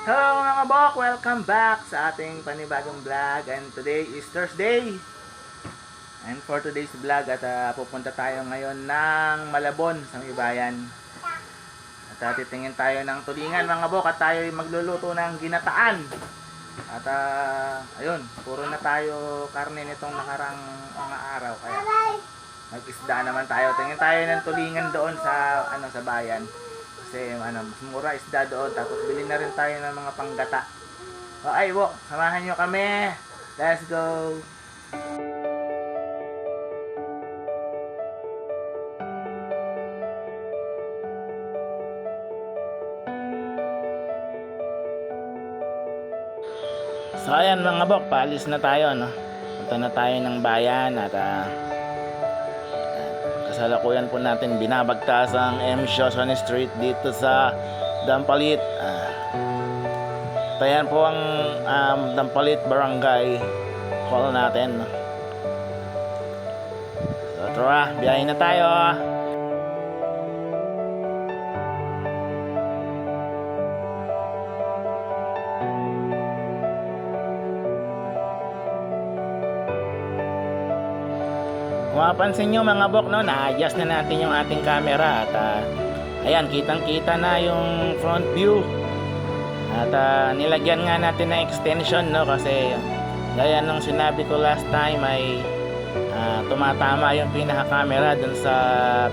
Hello mga kabok! Welcome back sa ating panibagong vlog, and today is Thursday. And for today's vlog at pupunta tayo ngayon ng Malabon sa may bayan. At titingin tayo ng tulingan mga kabok, at tayo magluluto ng ginataan. At ayun, puro na tayo karne nitong nakarang mga araw, kaya mag-isda naman tayo. Tingin tayo ng tulingan doon sa sa bayan. Kasi mas mura isda doon, tapos bili na rin tayo ng mga panggata. Okay, samahan nyo kami. Let's go! So ayan mga bok, paalis na tayo, no? Punta na tayo ng bayan at kasalukuyan po natin binabagtas ang M. Shoshone Street dito sa Dampalit. Ayan po ang Dampalit Barangay Hall natin. So tara, biyahin na tayo. Kung mapansin nyo mga bok, no, na-adjust na natin yung ating camera at ayan, kitang-kita na yung front view. At nilagyan nga natin ng extension, no, kasi gaya nung sinabi ko last time ay tumatama yung pinaka-camera dun sa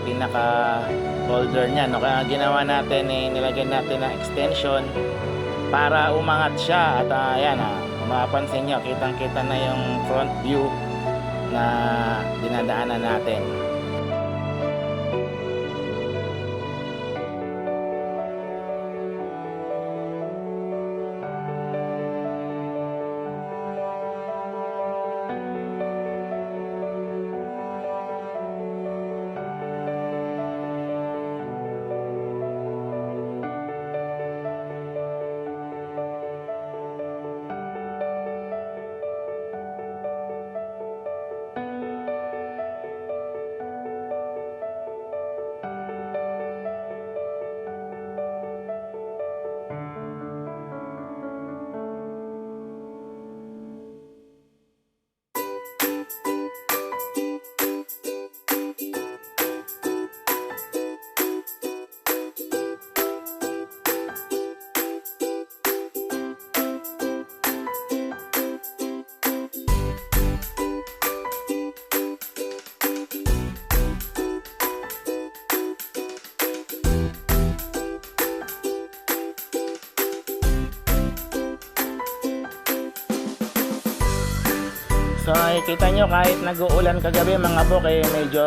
pinaka-holder nya, no. Kaya ginawa natin, nilagyan natin ng extension para umangat siya. At ayan, mapapansin nyo, kitang-kita na yung front view na dinadaanan natin. So nakikita nyo, kahit nag-uulan kagabi mga bok, medyo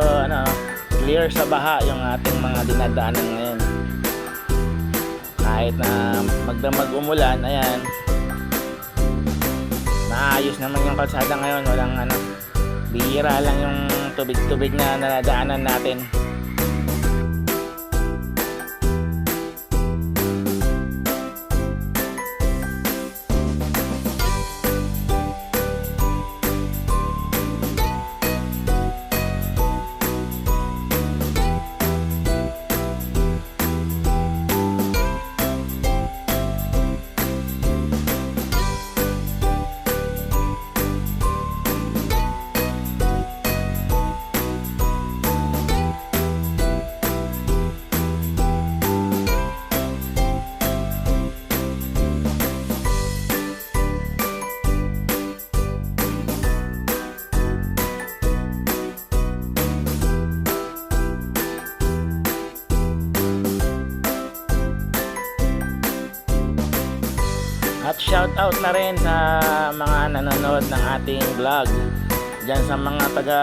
clear sa baha yung ating mga dinadaanan ngayon. Kahit na magdamag umulan, ayan, maayos naman yung kalsada ngayon. Walang bihira lang yung tubig-tubig na nadaanan natin. At shout out na rin sa mga nanonood ng ating vlog dyan sa mga taga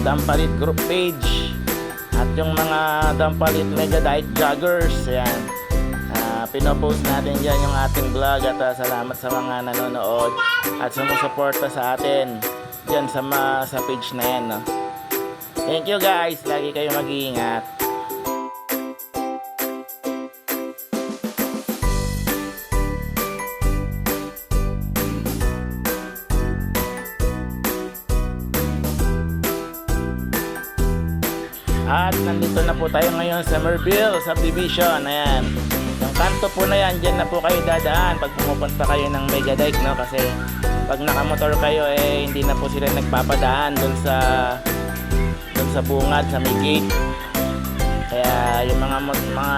Dampalit group page. At yung mga Dampalit Mega Diet Joggers, ayan, pinopost natin dyan yung ating vlog. At salamat sa mga nanonood at sumusuporta sa atin dyan sa page na yan, no? Thank you guys, lagi kayo mag-iingat. At nandito na po tayo ngayon sa Merville Subdivision. Ayan, yung kanto po na yan, dyan na po kayo dadaan pag pumupunta kayo ng Mega Dike, no? Kasi pag nakamotor kayo, hindi na po sila nagpapadaan dun sa bungad, sa may gate. Kaya yung mga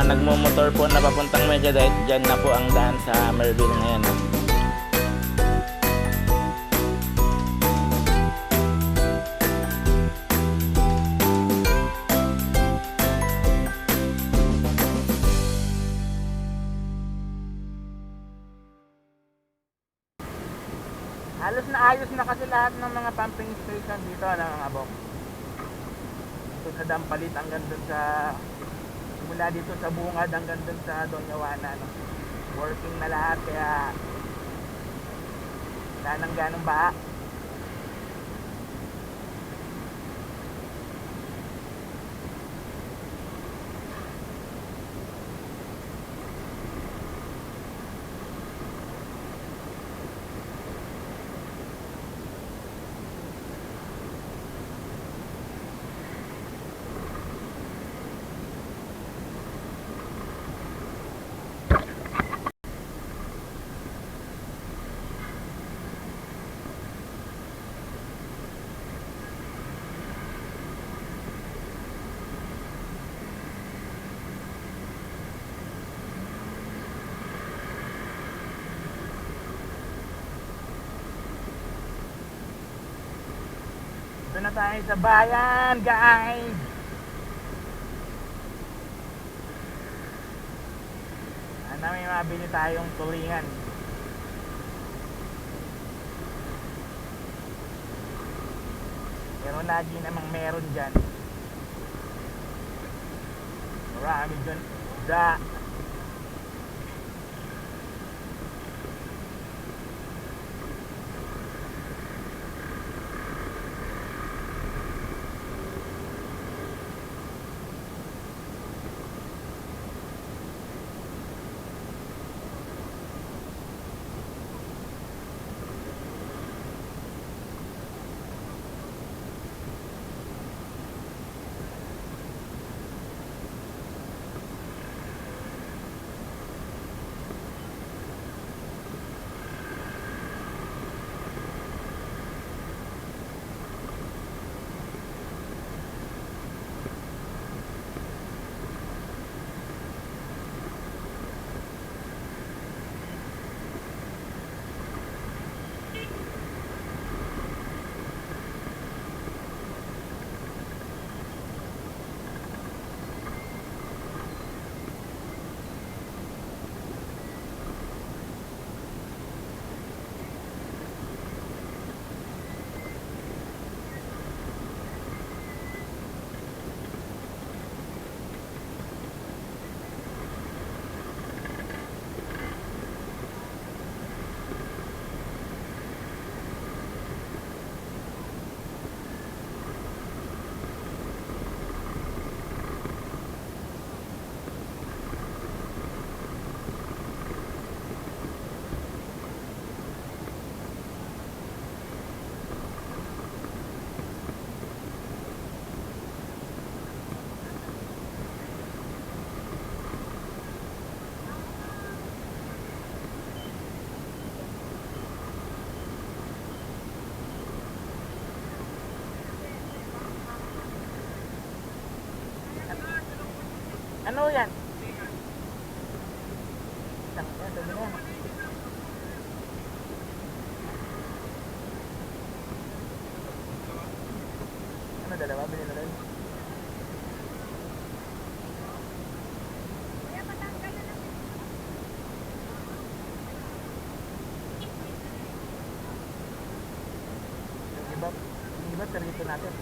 nagmumotor po na papuntang Mega Dike, dyan na po ang daan sa Merville ngayon, no? Halos na ayos na kasi lahat ng mga pumping station dito, mga bok. Dito sa Dampalit hanggang dun sa, mula dito sa Bungad hanggang dun sa Doña Juana, no? Working na lahat, kaya wala nang ganong baha. Ito na tayo sa bayan, guys. Sana may mabili tayong tulingan. Pero lagi namang meron dyan. Marami dyan. Ano yan? Ano, dalawa? Bilhin na rin? Yung iba, perito natin.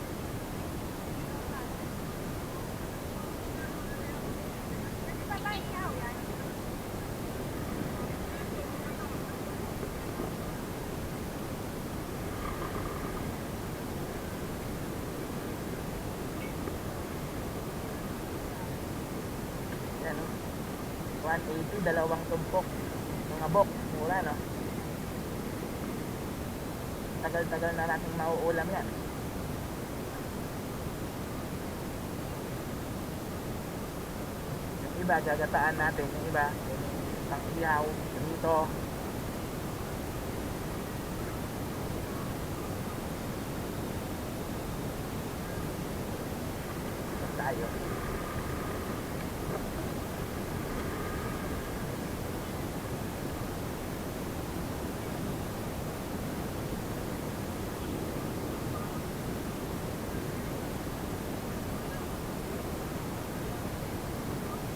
180, dalawang tumpok. Mga bok, mura no? Tagal-tagal na nating mauulam yan. Yung iba, gagataan natin. Yung iba, pang ihaw, dito. Tayo.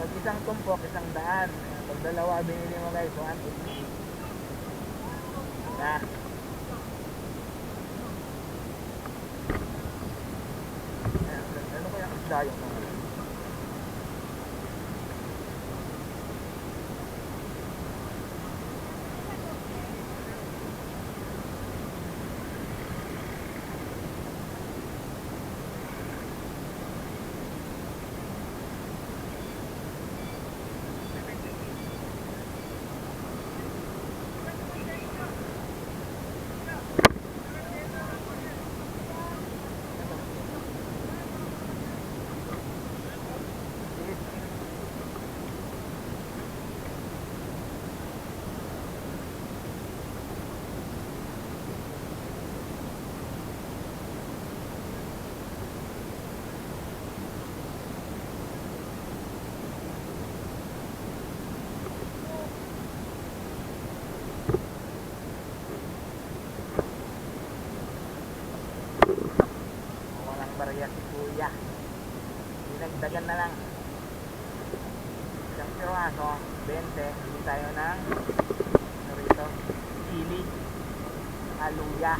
Pag isang tumpok, 100. Pag dalawa binili mo guys, 180. Na. Ano kaya ang isda yung mga? Walang barya si kuya. Dinagdagan na lang. Isang piraso, 20. Hindi tayo ng ano rito, chili, aluya.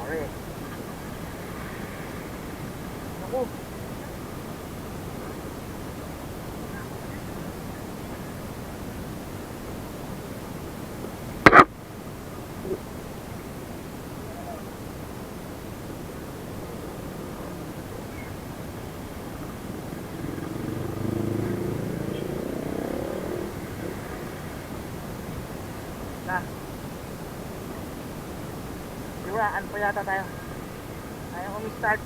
Sorry. Naku. Na. Siraan pa yata tayo. Ayaw ko start.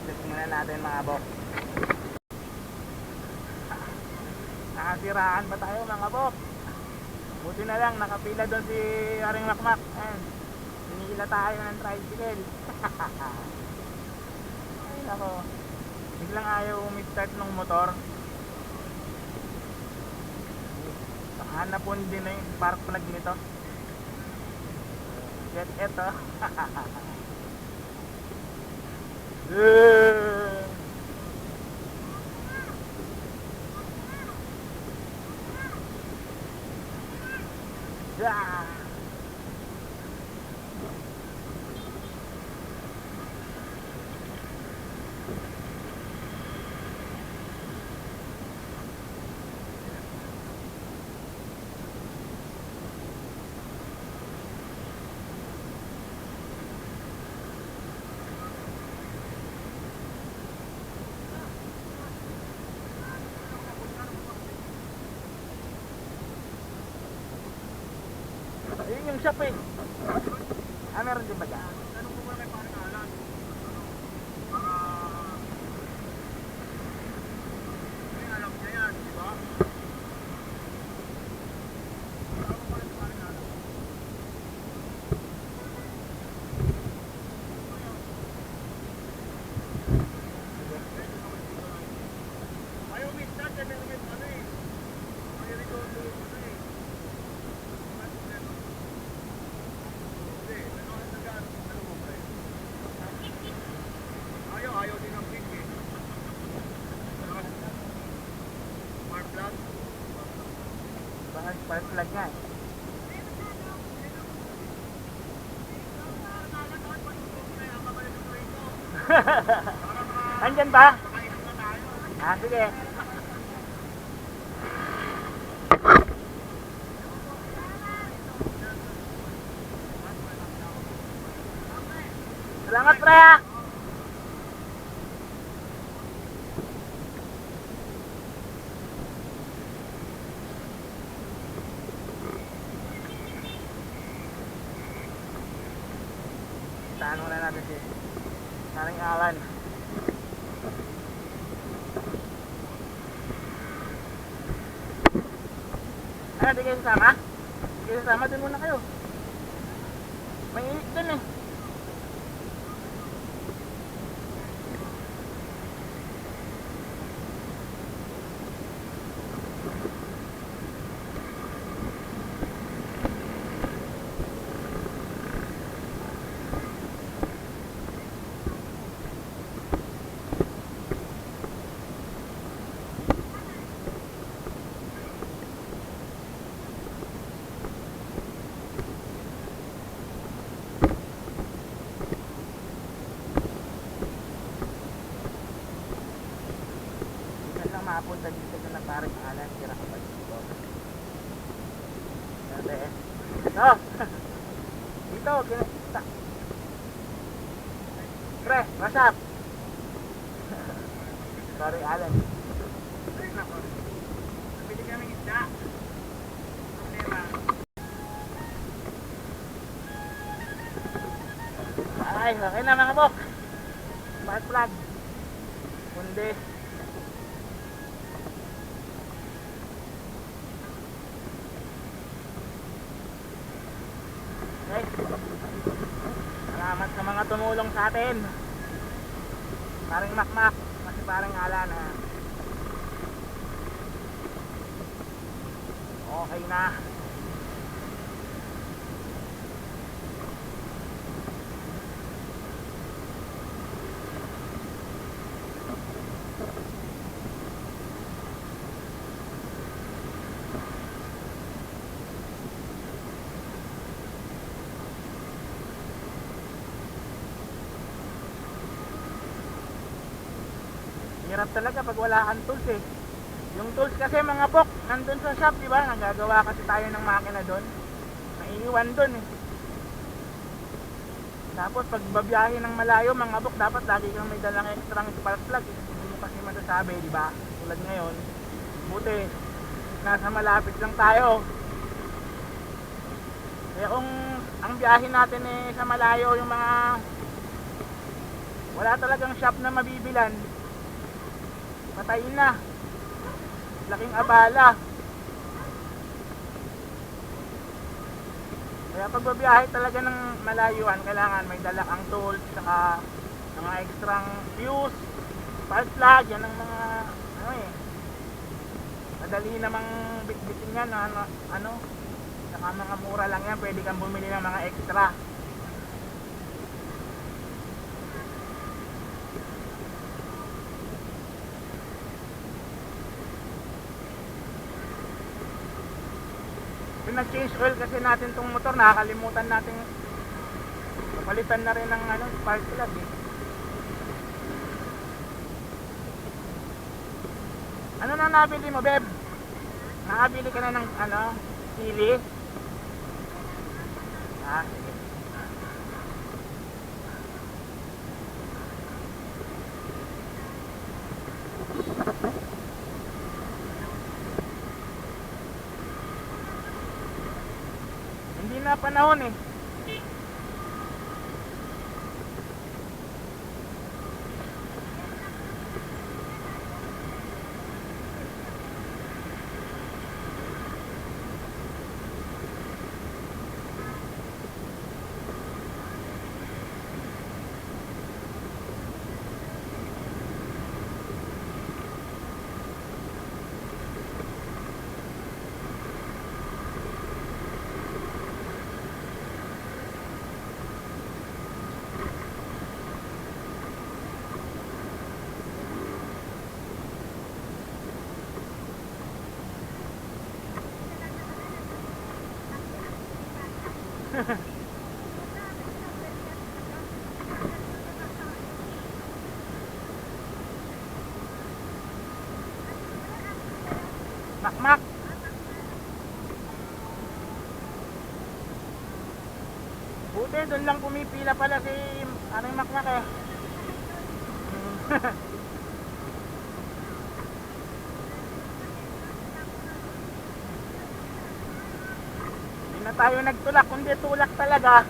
Check muna natin mga bok. Nakasiraan ba tayo mga bok? Buti na lang nakapila doon si Haring Makmak. Ayan. Hinihila tayo ng tricycle. Ay nako. Biglang ayaw umistart ng motor. Hanapon din na yung park plug nito. Get eto. Yeah. Yun yung shop eh. Ah, meron din ba dyan? Tanong ko muna kay parang Alan. May alam niya yan, di ba? Tanong ko muna kay parang Alan. Ayaw mistart, may ano eh. May record mo ano eh. Hindi, ano ang nag-ano mo ba eh? Andyan ba? Makainom na tayo. Ah, sige. Salamat, pre, ah. Saan muna natin si Naring Alan. Ano, di kayo sasama? Di kayo sasama, dun muna kayo. May init dun eh. Mapunta dito sa Naparing Alan, tira ka pa dito. Dati eh. Ito! Dito, kinakita. Pre, what's up? Sorry, Alan. Pili kami ng isda. Problema. Ay, okay na mga bok. Spark plug. Kundi. Okay. Salamat sa mga tumulong sa atin. Parang makmak, kasi parang Alan ha. Okay na. Hirap talaga pag wala kang tools eh. Yung tools kasi mga bok, nandun sa shop, di ba? Nagagawa kasi tayo ng makina doon. Naiiwan doon eh. Tapos pag babiyahe ng malayo mga bok, dapat lagi kang may dalang extra spark plug eh. Hindi mo kasi masasabi, di ba? Tulad ngayon, buti nasa malapit lang tayo. Kaya kung ang biyahe natin eh sa malayo, yung mga wala talagang shop na mabibilan, patayin na. Laking abala. Kaya pag babiyahe talaga ng malayuan, kailangan may dala kang tools, saka mga extrang fuse, spark plug, yan ang mga ano eh. Madali namang bitbitin yan, ano, saka mga mura lang yan, pwede kang bumili ng mga extra. Nag-change oil kasi natin tong motor, nakakalimutan natin papalitan na rin ng ano, spark plug eh. Ano na nabili mo, Beb? Nakabili ka na ng ano, sili? Ah, sige. Hindi na panahon eh. Buti, doon lang pumipila pala si Aring Makmak eh. Hindi na tayo nagtulak, kundi tulak talaga.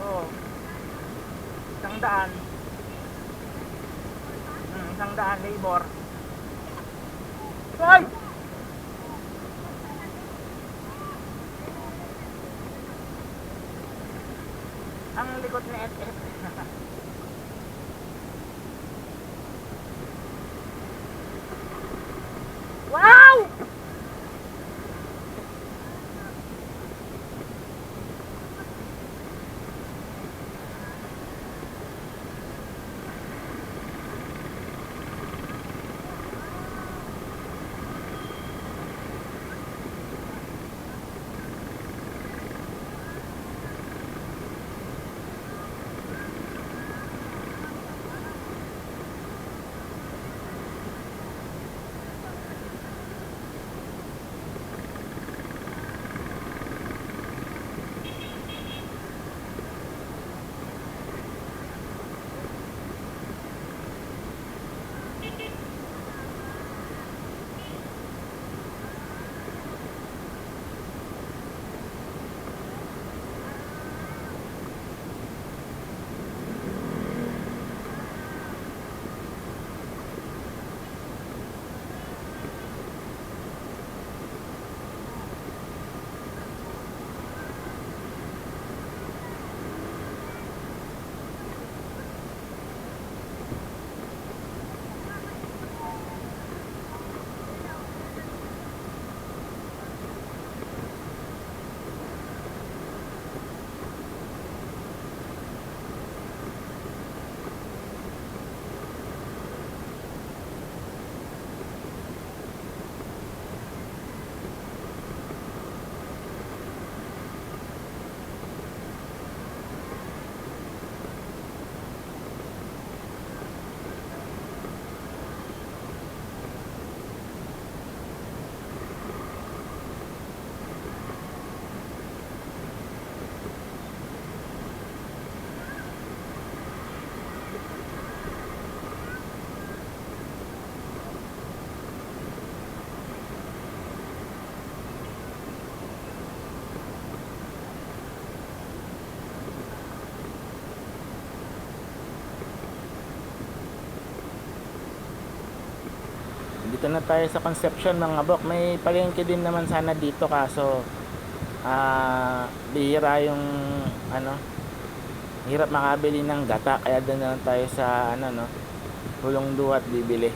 Oo. 100. 100 labor. Hoy! Ang likod ni SF. Wow! Dito na tayo sa Concepcion mga bok. May palengke din naman sana dito kaso bihira yung ano, hirap makabili ng gata kaya doon na lang tayo sa ano no, Pulong Duat bibili.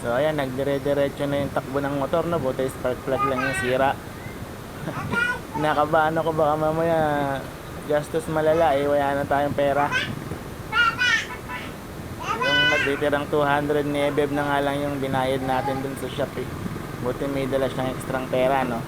So ayan, nagdire-diretso na yung takbo ng motor no, buti spark plug lang yung sira. Nakabahan ako baka mamaya gastos malala eh, wala na tayong pera. Yung natitirang 200 ni Ebeb na nga lang yung binayad natin dun sa shop eh. Buti may dala siyang ekstrang pera no.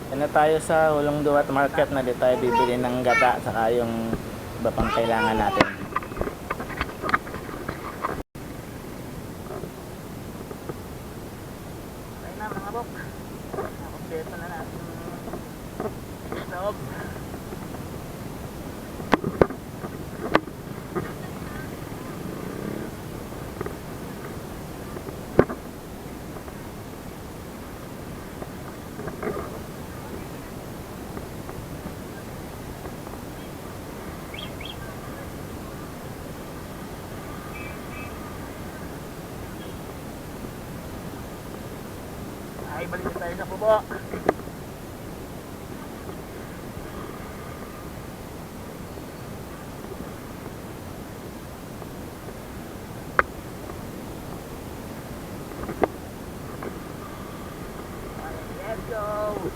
Yan na tayo sa Hulong Duwat Market na di tayo bibili ng gata saka yung iba pang kailangan natin. Ayun na mga bok. Nakompleto na natin sa loob. Ay, balik na tayo sa bubo. Let's go!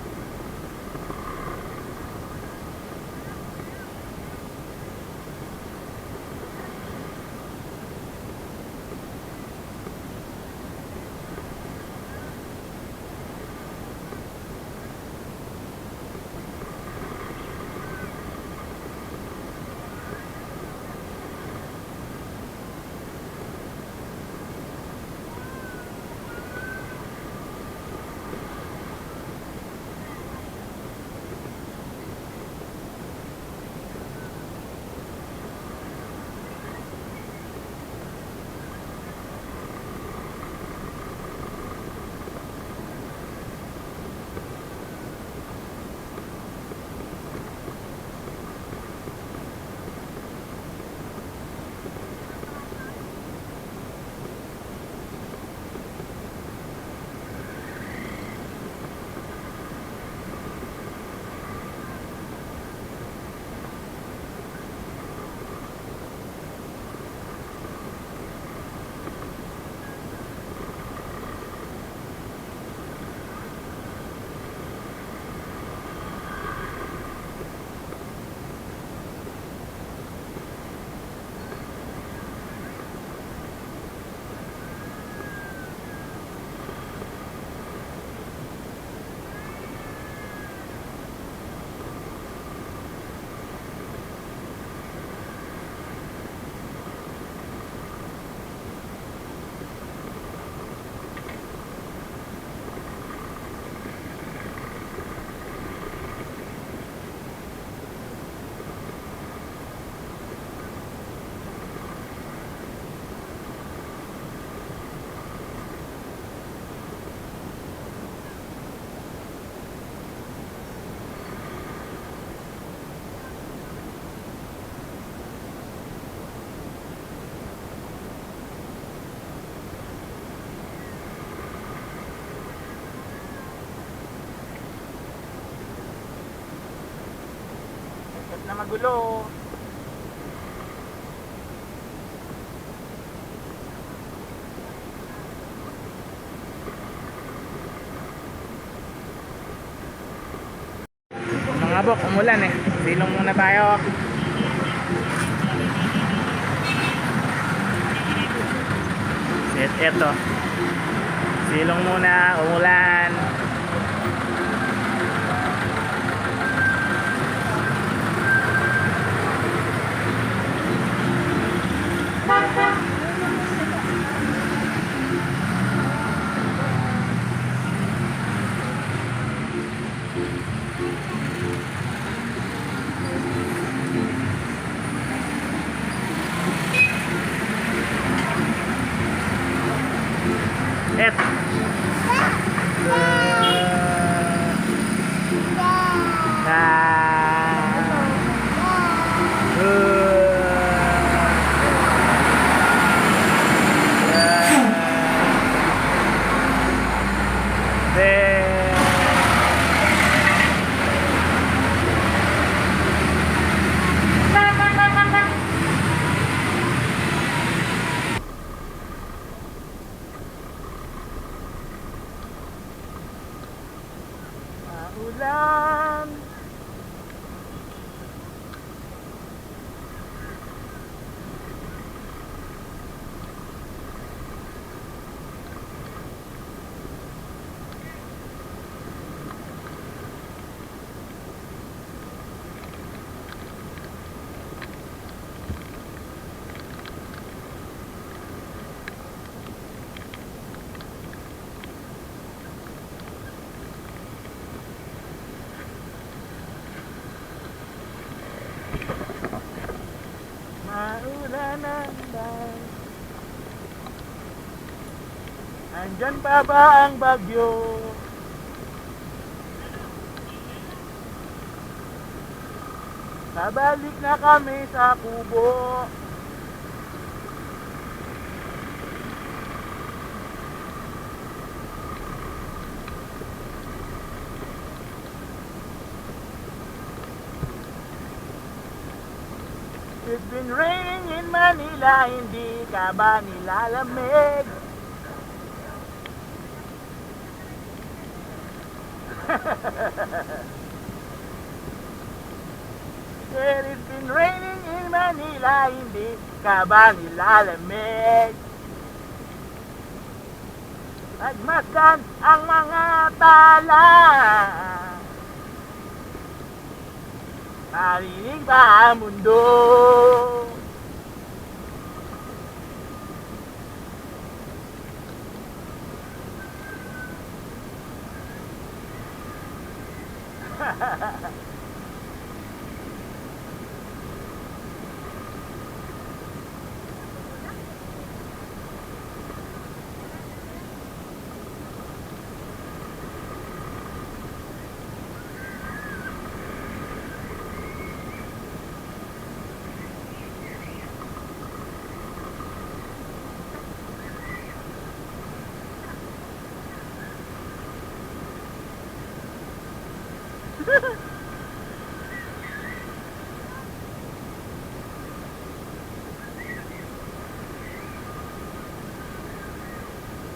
Ba't na magulo? Mga bok, umulan eh. Silong muna tayo. Eto. Silong muna, umulan. Et. Ulan. Maulanan ba? Andyan pa ba ang bagyo? Babalik na kami sa kubo. It's been raining in Manila, hindi ka ba nilalamig? It's been raining in Manila, hindi ka ba nilalamig? Magmasdan ang mga tala. Marinig ba ang mundo?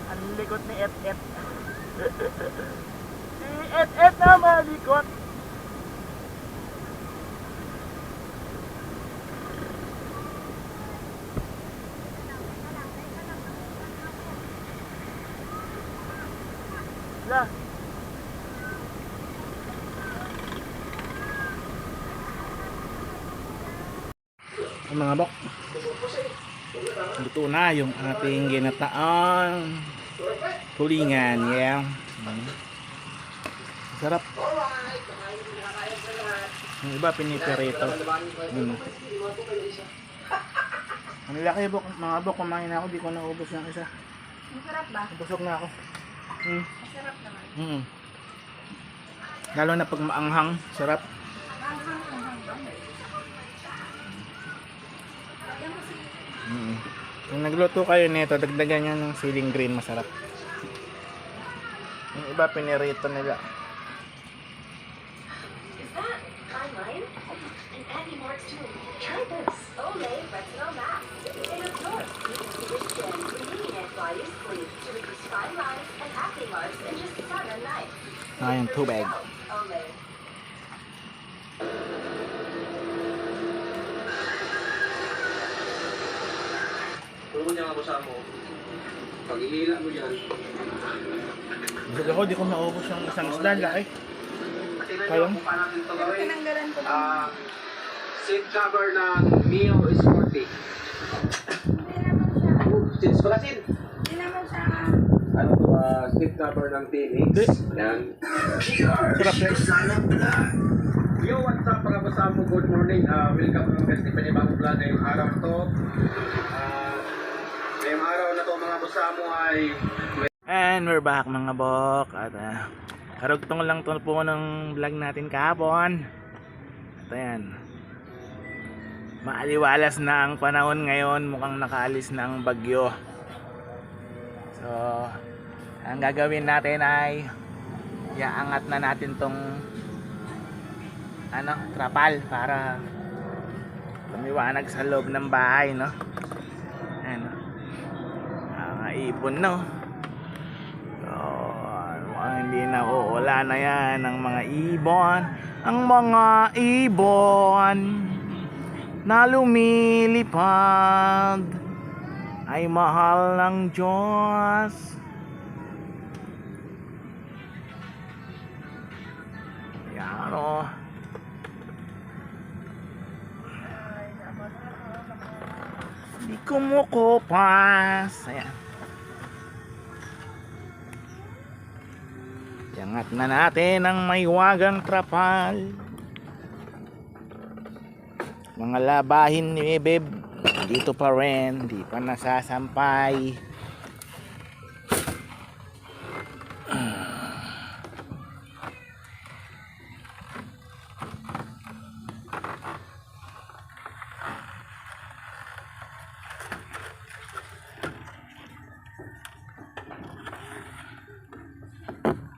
Ang likot ni Et-Et. Si Et-Et na malikot. Lah. Mga bok, luto na yung ating ginataang tulingan. Yeah. Sarap. Yung iba piniperito. Ang laki bok, mga bok, kumain ako, di ko naubos ng isa. Masarap ba? Busog na ako. Masarap naman. Lalo na pag maanghang, sarap. Kung nagluto kayo nito, dagdagan nyo ng siling green, masarap. Yung iba pinirito nila. Is that online? tayong tubig. Turo niya ako sa mo. Pag ihila mo yan. Busog ako, di ko naubos yung isang isda. Laki. Tingnan Kaya? niyo kung paano natin ito Pero gawin. tinanggalan ko. Seat cover ng Mio is 40. Hindi naman siya. Seats pala sin. Hindi naman siya. Ano to? Seat cover ng TNX. Yan. Sarap yan. Yo, what's up mga kasama? Good morning. Welcome to mga panibagong vlog ngayong araw na to. Ngayong araw na to mga kasama ay And we're back mga bok. At karugtong lang to po ng vlog natin kahapon. At ayan. Maaliwalas na ang panahon ngayon. Mukhang nakaalis na ang bagyo. So, ang gagawin natin ay iaangat na natin tong trapal para lumiwanag sa loob ng bahay, no? Ayan. Ipon, no? So, hindi na uula na yan ang mga ibon. Ang mga ibon na lumilipad ay mahal ng Diyos. Yan, o. Di kumukupas. Ayan. Iangat na natin ang maiwagang trapal. Mga labahin ni Beb dito pa rin, di pa nasasampay.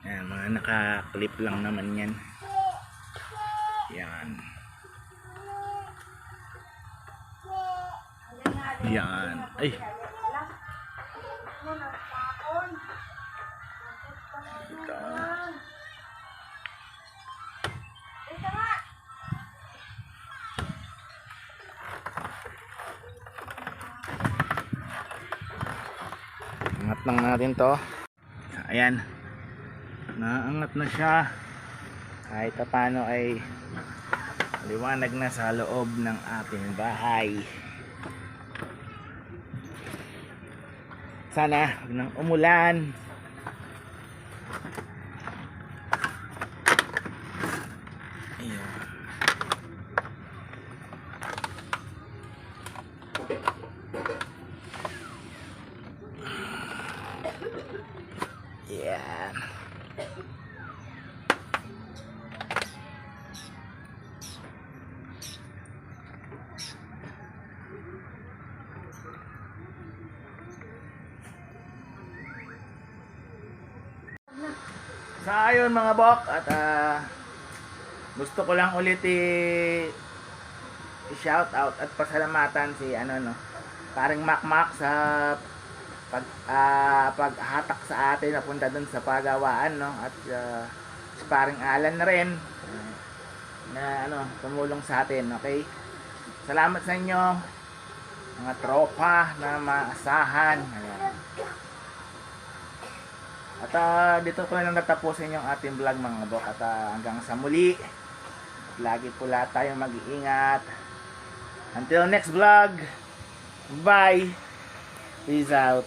Ayan, mga naka-clip lang naman yan. Yan. Yan. Ay. Ito. Angat lang natin to. Ayan. Naangat na siya. Kahit paano ay liwanag na sa loob ng ating bahay. Sana huwag nang umulan. Ayan. Yan. So ayun mga bok, at gusto ko lang ulit i-shout out at pasalamatan si paring Makmak sa paghatak sa atin napunta dun sa pagawaan, no, at si paring Alan na rin na tumulong sa atin. Okay, salamat sa inyo mga tropa na maasahan. Ayan. At dito ko na natapusin yung ating vlog mga bok, at hanggang sa muli, lagi po lahat tayong mag-iingat. Until next vlog, bye, peace out.